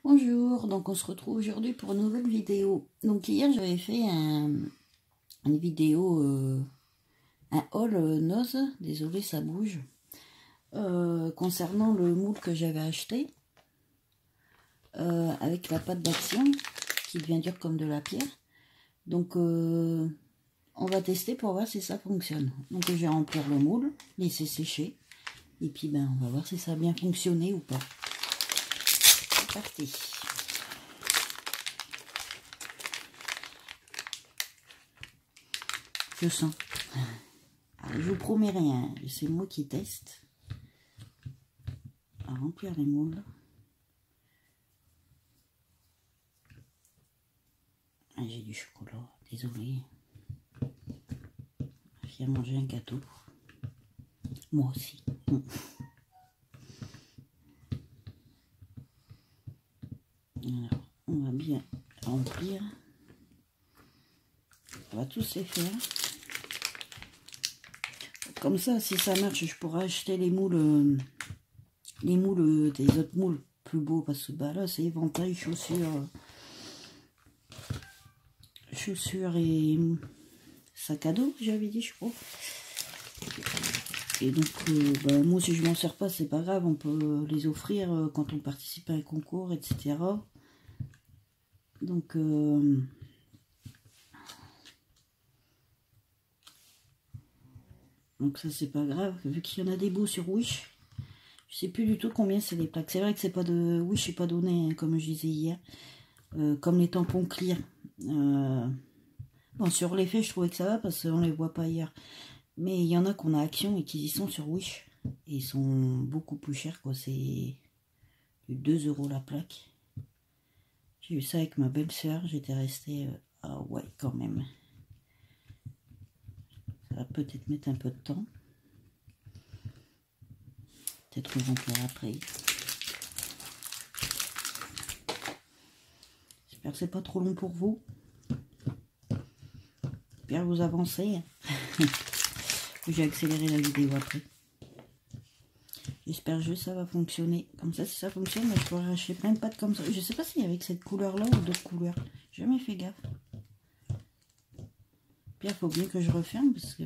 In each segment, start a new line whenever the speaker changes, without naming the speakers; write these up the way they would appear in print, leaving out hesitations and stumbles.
Bonjour, donc on se retrouve aujourd'hui pour une nouvelle vidéo. Donc hier j'avais fait une vidéo, un haul nose, désolé ça bouge, concernant le moule que j'avais acheté, avec la pâte d'action qui devient dure comme de la pierre. Donc on va tester pour voir si ça fonctionne. Donc je vais remplir le moule, laisser sécher, et puis ben on va voir si ça a bien fonctionné ou pas. C'est parti. Je sens. Alors, je vous promets rien, c'est moi qui teste. À remplir les moules. Ah, j'ai du chocolat, désolé. Je viens manger un gâteau. Moi aussi. Alors, on va bien remplir. On va tous les faire. Comme ça, si ça marche, je pourrais acheter les moules des autres moules plus beaux, parce que bah là, c'est éventail, chaussures et sac à dos, j'avais dit, je crois. Et donc, bah, moi, si je m'en sers pas, c'est pas grave, on peut les offrir quand on participe à un concours, etc. Donc, ça, c'est pas grave, vu qu'il y en a des beaux sur Wish. Je sais plus du tout combien c'est les plaques. C'est vrai que c'est pas de Wish, c'est pas donné, hein, comme je disais hier. Comme les tampons clear. Bon, sur les faits, je trouvais que ça va parce qu'on les voit pas hier. Mais il y en a qu'on a Action et qui y sont sur Wish. Et ils sont beaucoup plus chers, quoi. C'est 2 € la plaque. J'ai eu ça avec ma belle-sœur. J'étais restée... ah ouais, quand même. Ça va peut-être mettre un peu de temps. Peut-être remplir après. J'espère que c'est pas trop long pour vous. J'espère que vous avancez. J'ai accéléré la vidéo après. J'espère juste que ça va fonctionner. Comme ça, si ça fonctionne, je pourrais acheter plein de pâtes comme ça. Je sais pas si avec cette couleur-là ou d'autres couleurs. J'ai jamais fait gaffe. Puis il faut bien que je referme parce que...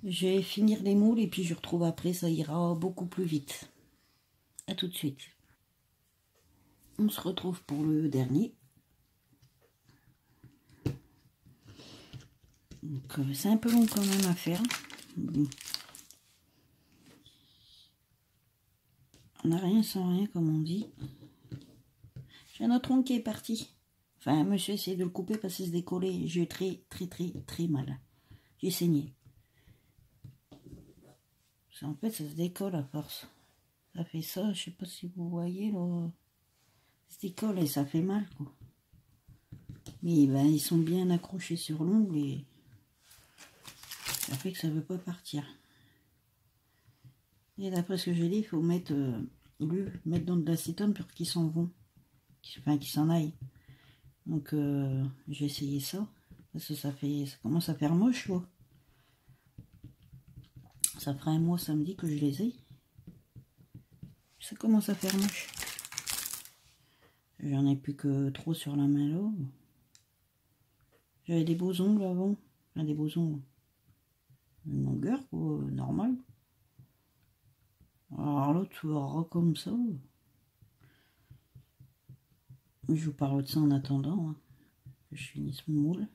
je vais finir les moules et puis je retrouve après. Ça ira beaucoup plus vite. À tout de suite. On se retrouve pour le dernier. C'est un peu long quand même à faire. On n'a rien sans rien, comme on dit. J'ai un autre ongle qui est parti. Enfin, monsieur essayé de le couper parce qu'il se décollait. J'ai eu très mal. J'ai saigné. En fait, ça se décolle à force. Ça fait ça, je sais pas si vous voyez, là. Ça se décolle et ça fait mal, quoi. Mais ben, ils sont bien accrochés sur l'ongle et ça fait que ça veut pas partir. Et d'après ce que j'ai dit, il faut mettre mettre dans de l'acétone pour qu'ils s'en vont. Enfin, qu'ils s'en aillent. Donc, j'ai essayé ça. Parce que ça commence à faire moche, quoi. Ça fera un mois samedi que je les ai. Ça commence à faire moche. J'en ai plus que trop sur la main là. J'avais des beaux ongles avant. Enfin, des beaux ongles. Une longueur, quoi, normale. Alors là, tu verras comme ça. Je vous parle de ça en attendant hein, que je finisse mon moule.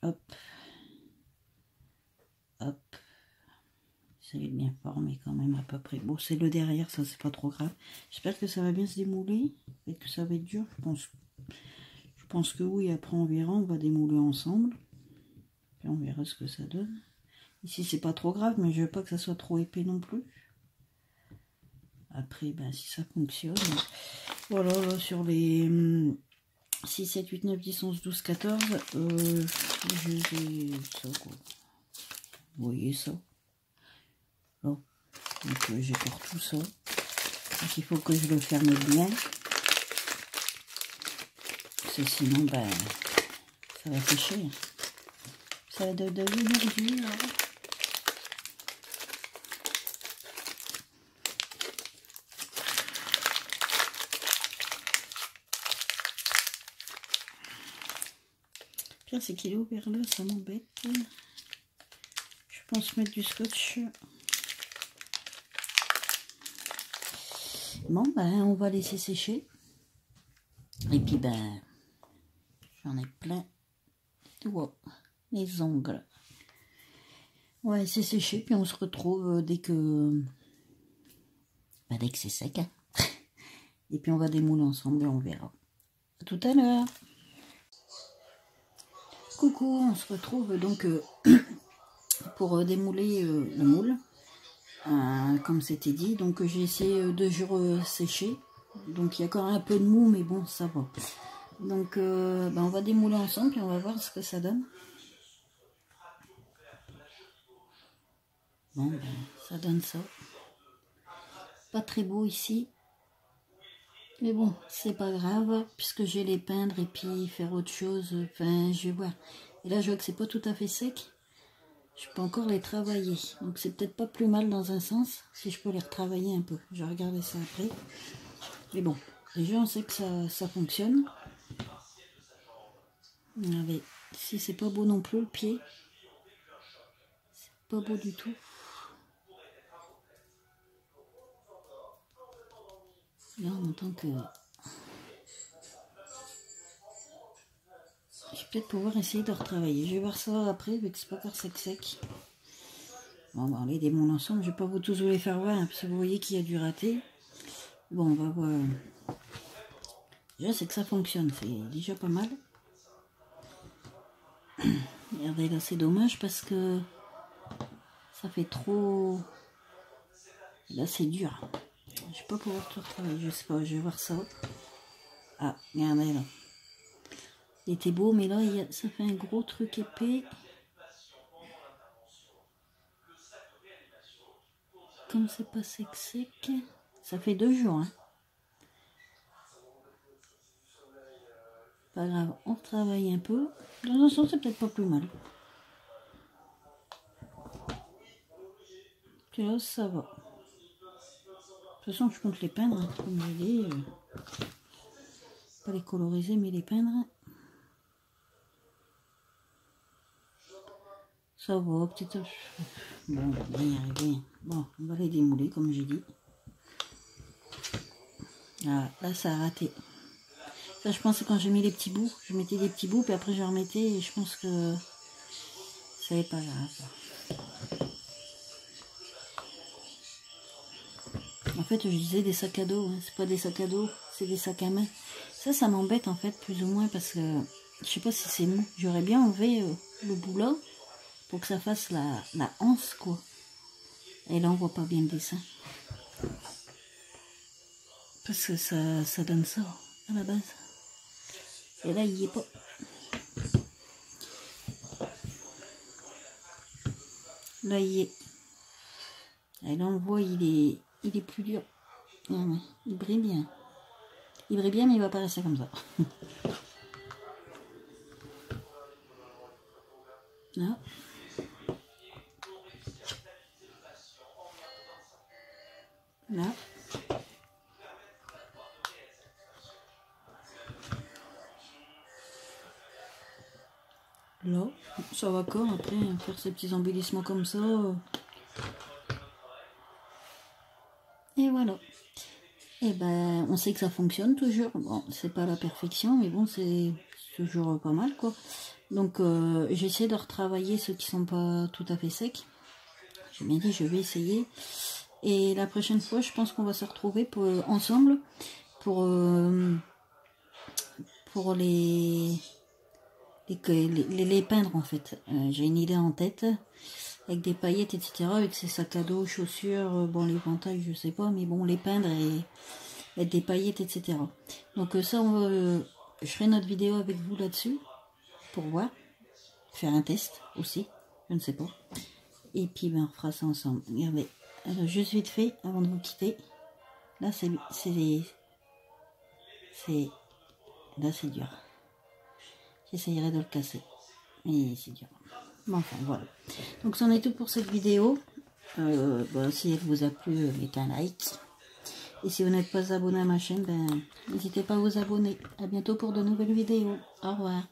Hop. Hop. Ça est bien formé quand même à peu près. Bon, c'est le derrière, ça c'est pas trop grave. J'espère que ça va bien se démouler et que ça va être dur. Je pense que oui. Après on verra, on va démouler ensemble. Puis on verra ce que ça donne. Ici c'est pas trop grave, mais je veux pas que ça soit trop épais non plus. Après, ben, si ça fonctionne. Voilà, là, sur les 6, 7, 8, 9, 10, 11, 12, 14, j'ai ça, quoi. Vous voyez ça? Là. Donc, j'écarte tout ça. Donc il faut que je le ferme bien. Parce que sinon, ben, ça va sécher. Ça va devenir dur. Le pire, c'est qu'il est ouvert là, ça m'embête. Je pense mettre du scotch. Bon, ben, on va laisser sécher. Et puis, ben, j'en ai plein les doigts, les ongles. Ouais, c'est séché, puis on se retrouve dès que c'est sec. Hein. Et puis, on va démouler ensemble et on verra. À tout à l'heure. Coucou, on se retrouve donc pour démouler le moule. Comme c'était dit, donc j'ai essayé de jours sécher, donc il y a encore un peu de mou, mais bon, ça va. Donc ben, on va démouler ensemble puis on va voir ce que ça donne. Bon, ben, ça donne ça. Pas très beau ici, mais bon, c'est pas grave puisque je vais les peindre et puis faire autre chose. Enfin, je vais voir. Et là, je vois que c'est pas tout à fait sec. Je peux encore les travailler, donc c'est peut-être pas plus mal dans un sens, si je peux les retravailler un peu. Je vais regarder ça après. Mais bon, déjà on sait que ça fonctionne. Allez, si c'est pas beau non plus le pied. C'est pas beau du tout. Là on entend que... Je vais peut-être pouvoir essayer de retravailler. Je vais voir ça après, vu que c'est pas encore sec. Bon, on va aller démonter ensemble. Je vais pas vous tous vous les faire voir, hein, parce que vous voyez qu'il y a du raté. Bon, on va voir. Déjà, c'est que ça fonctionne. C'est déjà pas mal. Regardez, là, c'est dommage parce que ça fait trop... Là, c'est dur. Je vais pas pouvoir tout retravailler. Je sais pas, je vais voir ça. Ah, regardez, là. Il était beau, mais là, ça fait un gros truc épais. Comme c'est pas sec, ça fait 2 jours. Hein. Pas grave, on retravaille un peu. Dans un sens, c'est peut-être pas plus mal. Puis là, ça va. De toute façon, je compte les peindre, hein, comme je dis. Pas les coloriser, mais les peindre. Ça va, peut-être. Bon, on va y arriver. Bon, on va les démouler, comme j'ai dit. Ah, là, ça a raté. Ça, je pense que quand j'ai mis les petits bouts, je mettais des petits bouts, puis après je remettais, et je pense que ça n'est pas grave. En fait, je disais des sacs à dos, hein. C'est pas des sacs à dos, c'est des sacs à main. Ça m'embête en fait, plus ou moins, parce que je sais pas si c'est mou. J'aurais bien enlevé le bout là, pour que ça fasse la anse, quoi. Et là, on voit pas bien le dessin. Parce que ça donne ça, à la base. Et là, il y est pas. Là, il y est. Et là, on voit, il est plus dur. Il brille bien. Il brille bien, mais il va pas rester comme ça. Là. Là. Là. Ça va encore, après, faire ces petits embellissements comme ça. Et voilà. Et ben, on sait que ça fonctionne toujours. Bon, c'est pas la perfection, mais bon, c'est toujours pas mal, quoi. Donc, j'essaie de retravailler ceux qui sont pas tout à fait secs. J'ai bien dit, je vais essayer. Et la prochaine fois, je pense qu'on va se retrouver ensemble pour les peindre, en fait. J'ai une idée en tête, avec des paillettes, etc. Avec ces sacs à dos, chaussures, bon, l'éventail, je sais pas, mais bon, les peindre et mettre des paillettes, etc. Donc ça, je ferai notre vidéo avec vous là-dessus, pour voir, faire un test aussi, je ne sais pas. Et puis, ben, on fera ça ensemble. Regardez, alors, juste vite fait, avant de vous quitter, Là, c'est là, c'est dur. J'essayerai de le casser. Mais c'est dur. Bon, enfin, voilà. Donc, c'en est tout pour cette vidéo. Bon, si elle vous a plu, mettez un like. Et si vous n'êtes pas abonné à ma chaîne, ben, n'hésitez pas à vous abonner. À bientôt pour de nouvelles vidéos. Au revoir.